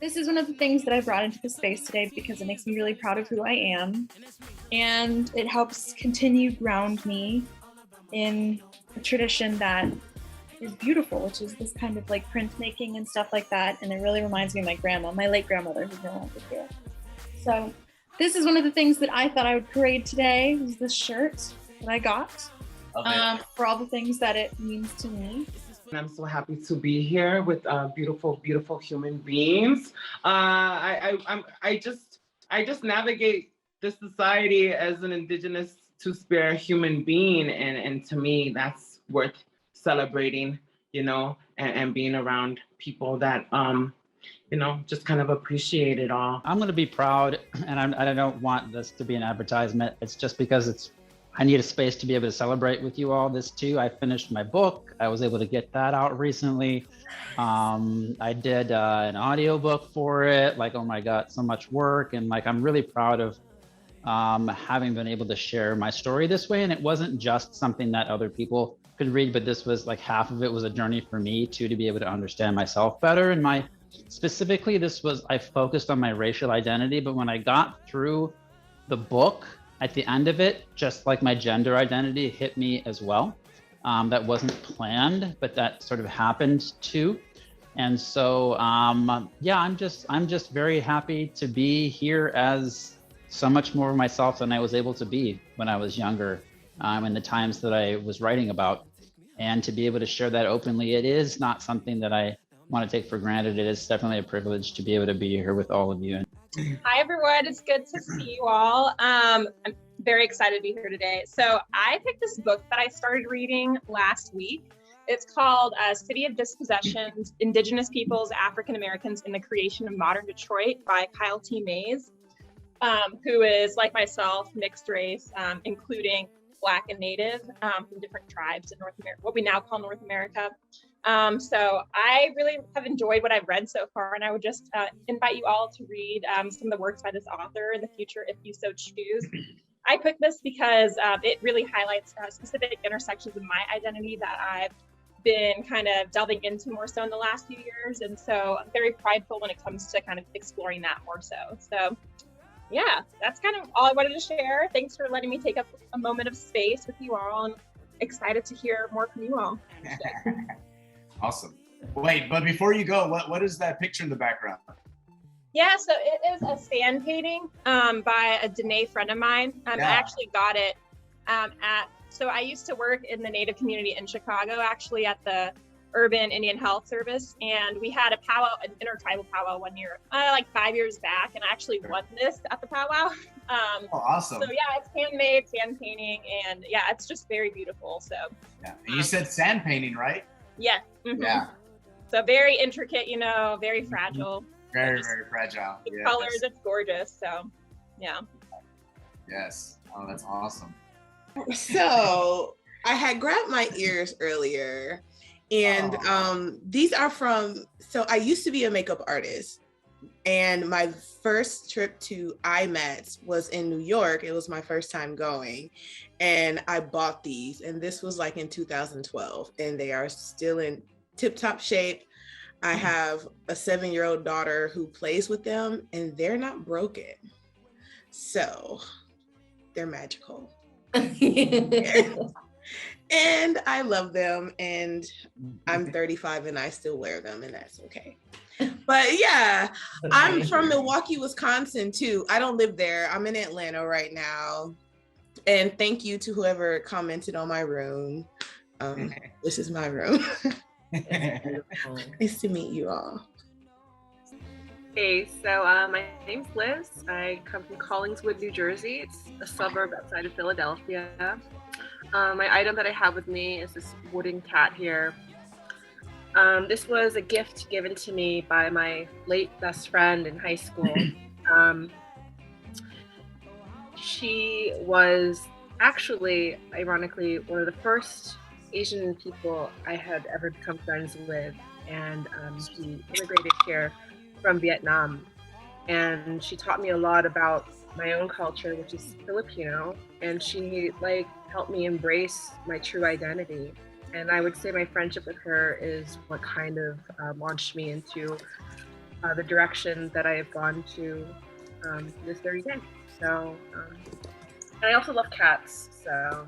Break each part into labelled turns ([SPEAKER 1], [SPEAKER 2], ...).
[SPEAKER 1] This is one of the things that I brought into the space today because it makes me really proud of who I am. And it helps continue ground me in a tradition that is beautiful, which is this kind of like printmaking and stuff like that. And it really reminds me of my grandma, my late grandmother, who's no longer here. So this is one of the things that I thought I would parade today, was this shirt that I got for all the things that it means to me.
[SPEAKER 2] And I'm so happy to be here with beautiful, beautiful human beings. I just navigate this society as an Indigenous Two-Spirit human being, and to me, that's worth celebrating, and being around people that just kind of appreciate it all.
[SPEAKER 3] I'm going to be proud, and I don't want this to be an advertisement. It's just because I need a space to be able to celebrate with you all this too. I finished my book. I was able to get that out recently. I did an audiobook for it. Like, oh my God, so much work. And like, I'm really proud of having been able to share my story this way. And it wasn't just something that other people could read, but this was like half of it was a journey for me too, to be able to understand myself better. And specifically, I focused on my racial identity, but when I got through the book, at the end of it, just like my gender identity hit me as well. That wasn't planned, but that sort of happened too. And so, yeah, I'm just very happy to be here as so much more of myself than I was able to be when I was younger, in the times that I was writing about. And to be able to share that openly, it is not something that I want to take for granted. It is definitely a privilege to be able to be here with all of you.
[SPEAKER 4] Hi, everyone. It's good to see you all. I'm very excited to be here today. So I picked this book that I started reading last week. It's called City of Dispossessions, Indigenous Peoples, African Americans in the Creation of Modern Detroit by Kyle T. Mays, who is, like myself, mixed race, including Black and Native from different tribes in North America, what we now call North America. So I really have enjoyed what I've read so far, and I would just invite you all to read some of the works by this author in the future if you so choose. I picked this because it really highlights specific intersections of my identity that I've been kind of delving into more so in the last few years. And so I'm very prideful when it comes to kind of exploring that more so. So yeah, that's kind of all I wanted to share. Thanks for letting me take up a moment of space with you all, and excited to hear more from you all.
[SPEAKER 5] Awesome. Wait, but before you go, what is that picture in the background?
[SPEAKER 4] Yeah, so it is a sand painting by a Danae friend of mine. I actually got it so I used to work in the Native community in Chicago, actually at the Urban Indian Health Service. And we had a powwow, an intertribal powwow one year, like 5 years back. And I actually won this at the powwow.
[SPEAKER 5] Oh, awesome.
[SPEAKER 4] So yeah, it's handmade, sand painting. And yeah, it's just very beautiful. So
[SPEAKER 5] yeah, and you said sand painting, right?
[SPEAKER 4] Yeah. Mm-hmm.
[SPEAKER 5] Yeah.
[SPEAKER 4] So very intricate, very fragile.
[SPEAKER 5] Very, very fragile.
[SPEAKER 4] The colors, it's gorgeous. So yeah.
[SPEAKER 5] Yes. Oh, that's awesome.
[SPEAKER 6] So I had grabbed my ears earlier, and these are so I used to be a makeup artist, and my first trip to IMATS was in New York. It was my first time going, and I bought these, and this was like in 2012, and they are still in tip-top shape. I have a 7-year-old daughter who plays with them, and they're not broken. So they're magical. And I love them, and I'm 35 and I still wear them, and that's okay. But yeah, I'm from Milwaukee, Wisconsin too. I don't live there. I'm in Atlanta right now. And thank you to whoever commented on my room. This is my room. Nice to meet you all.
[SPEAKER 7] Hey, so my name's Liz. I come from Collingswood, New Jersey. It's a suburb outside of Philadelphia. My item that I have with me is this wooden cat here. This was a gift given to me by my late best friend in high school. She was actually, ironically, one of the first Asian people I had ever become friends with, and she immigrated here from Vietnam, and she taught me a lot about my own culture, which is Filipino, and she helped me embrace my true identity. And I would say my friendship with her is what kind of launched me into the direction that I have gone to this very day. So, and I also love cats. So,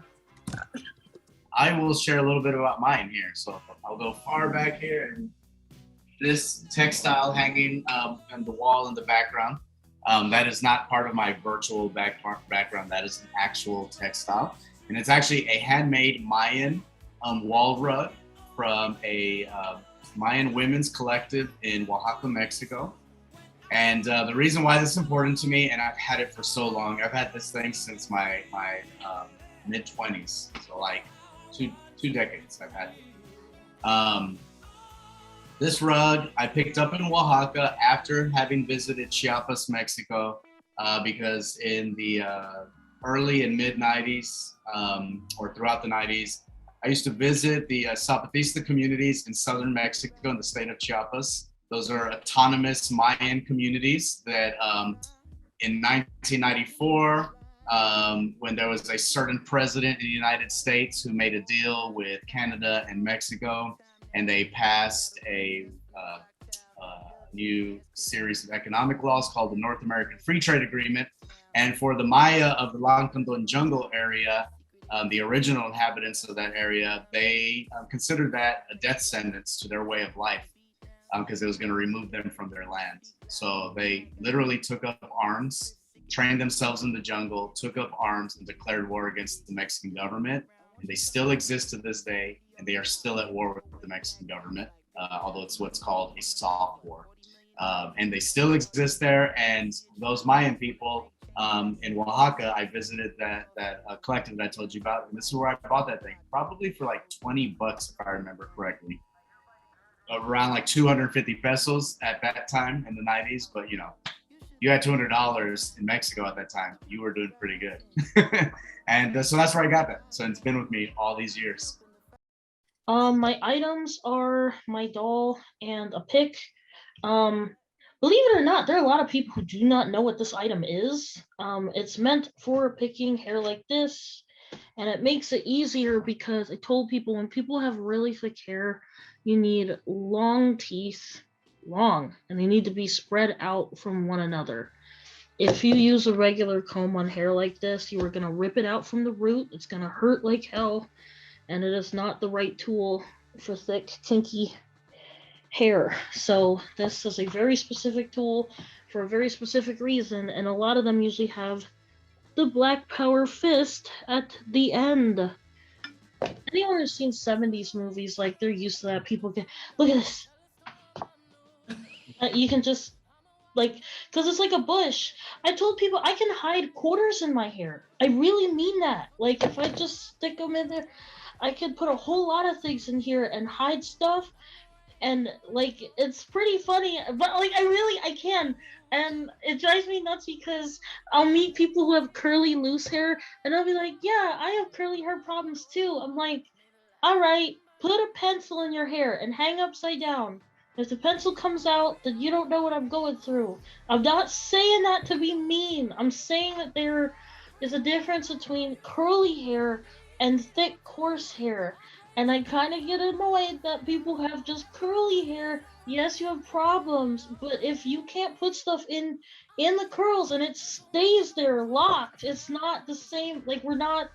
[SPEAKER 5] I will share a little bit about mine here. So I'll go far back here, and this textile hanging on the wall in the background. That is not part of my virtual background. That is an actual textile, and it's actually a handmade Mayan wall rug from a Mayan women's collective in Oaxaca, Mexico. And the reason why this is important to me, and I've had it for so long, I've had this thing since my mid-20s, so like two decades I've had it. This rug I picked up in Oaxaca after having visited Chiapas, Mexico, because in the early and mid 90s, or throughout the 90s, I used to visit the Zapatista communities in southern Mexico in the state of Chiapas. Those are autonomous Mayan communities that in 1994, when there was a certain president in the United States who made a deal with Canada and Mexico, and they passed a new series of economic laws called the North American Free Trade Agreement. And for the Maya of the Lancandon jungle area, the original inhabitants of that area, they considered that a death sentence to their way of life, because it was going to remove them from their land. So they literally took up arms, trained themselves in the jungle, took up arms, and declared war against the Mexican government. And they still exist to this day, and they are still at war with the Mexican government, although it's what's called a soft war. And they still exist there. And those Mayan people in Oaxaca, I visited that collective that I told you about, and this is where I bought that thing, probably for like 20 bucks if I remember correctly. Around like 250 pesos at that time in the 90s, but you know, you had $200 in Mexico at that time, you were doing pretty good. And so that's where I got that. So it's been with me all these years.
[SPEAKER 8] My items are my doll and a pick. Believe it or not, there are a lot of people who do not know what this item is. It's meant for picking hair like this, and it makes it easier because I told people when people have really thick hair, you need long teeth, and they need to be spread out from one another. If you use a regular comb on hair like this, you are going to rip it out from the root. It's going to hurt like hell, and it is not the right tool for thick, kinky hair. So this is a very specific tool for a very specific reason, and a lot of them usually have the black power fist at the end. Anyone who's seen 70s movies, like, they're used to that. People can look at this. You can just, like, because it's like a bush. I told people I can hide quarters in my hair. I really mean that. Like, if I just stick them in there, I could put a whole lot of things in here and hide stuff. And like, it's pretty funny, but like, I can. And it drives me nuts because I'll meet people who have curly, loose hair, and I'll be like, yeah, I have curly hair problems too. I'm like, all right, put a pencil in your hair and hang upside down. If the pencil comes out, then you don't know what I'm going through. I'm not saying that to be mean. I'm saying that there is a difference between curly hair and thick, coarse hair. And I kind of get annoyed that people have just curly hair. Yes, you have problems, but if you can't put stuff in the curls and it stays there locked, it's not the same. Like, we're not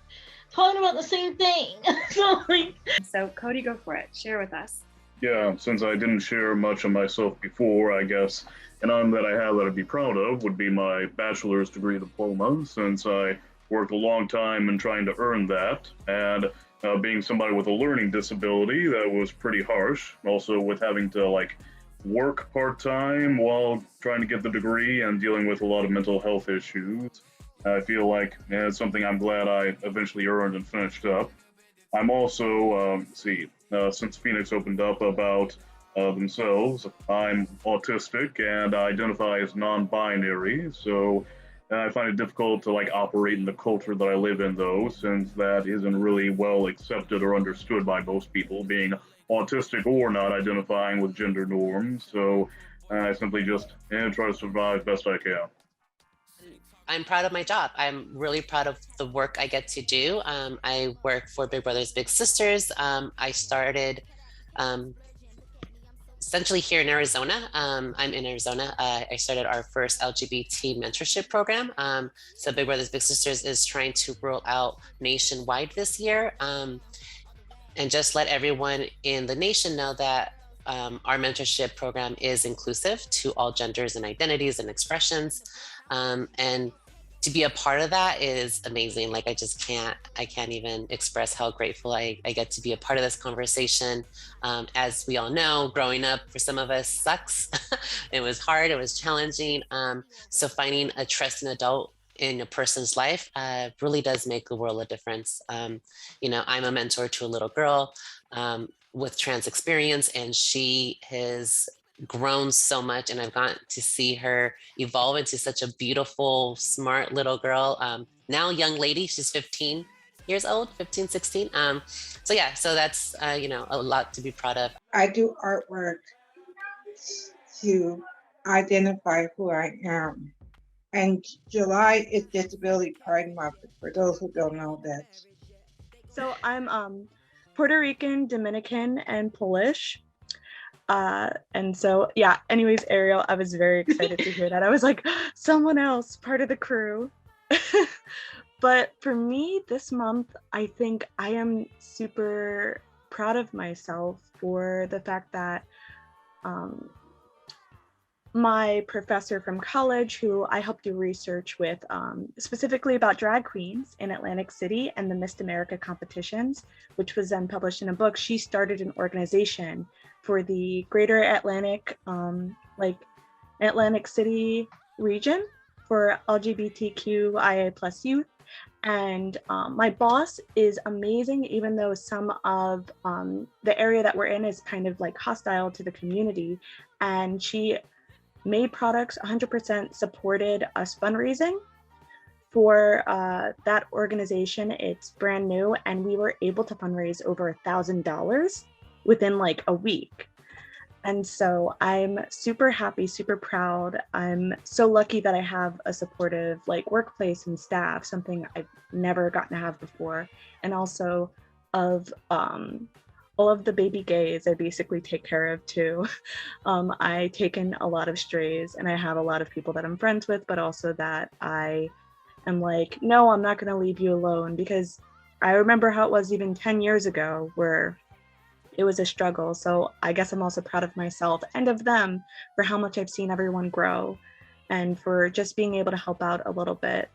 [SPEAKER 8] talking about the same thing.
[SPEAKER 1] So Cody, go for it. Share with us.
[SPEAKER 9] Yeah, since I didn't share much of myself before, I guess an item that I have that I'd be proud of would be my bachelor's degree diploma, since I worked a long time in trying to earn that. And being somebody with a learning disability, that was pretty harsh. Also with having to like work part-time while trying to get the degree and dealing with a lot of mental health issues. I feel like it's something I'm glad I eventually earned and finished up. I'm also, since Phoenix opened up about themselves, I'm autistic and I identify as non-binary, so I find it difficult to like operate in the culture that I live in, though, since that isn't really well accepted or understood by most people, being autistic or not identifying with gender norms. So I simply just try to survive best I can.
[SPEAKER 10] I'm proud of my job. I'm really proud of the work I get to do. I work for Big Brothers Big Sisters. I started essentially here in Arizona. I'm in Arizona. I started our first LGBT mentorship program. So Big Brothers Big Sisters is trying to roll out nationwide this year, and just let everyone in the nation know that our mentorship program is inclusive to all genders and identities and expressions. And to be a part of that is amazing. Like I can't even express how grateful I get to be a part of this conversation. As we all know, growing up for some of us sucks. It was hard, it was challenging. So finding a trusting adult in a person's life really does make a world of difference. You know, I'm a mentor to a little girl with trans experience, and she has grown so much, and I've gotten to see her evolve into such a beautiful, smart little girl. Now young lady, she's 15 years old, 15, 16. So yeah, so that's, you know, a lot to be proud of.
[SPEAKER 11] I do artwork to identify who I am. And July is Disability Pride Month, for those who don't know that.
[SPEAKER 12] So I'm Puerto Rican, Dominican, and Polish. And so, yeah, anyways, Ariel, I was very excited to hear that. I was like, someone else, part of the crew. But for me, this month, I think I am super proud of myself for the fact that my professor from college, who I helped do research with specifically about drag queens in Atlantic City and the Miss America competitions, which was then published in a book, she started an organization for the greater Atlantic, Atlantic City region for LGBTQIA plus youth. And my boss is amazing, even though some of the area that we're in is kind of like hostile to the community. And she made products, 100% supported us fundraising for that organization. It's brand new, and we were able to fundraise over $1,000 within like a week. And so I'm super happy, super proud. I'm so lucky that I have a supportive like workplace and staff, something I've never gotten to have before. And also of all of the baby gays I basically take care of too. I take in a lot of strays, and I have a lot of people that I'm friends with, but also that I am like, no, I'm not gonna leave you alone, because I remember how it was even 10 years ago where it was a struggle. So I guess I'm also proud of myself and of them for how much I've seen everyone grow, and for just being able to help out a little bit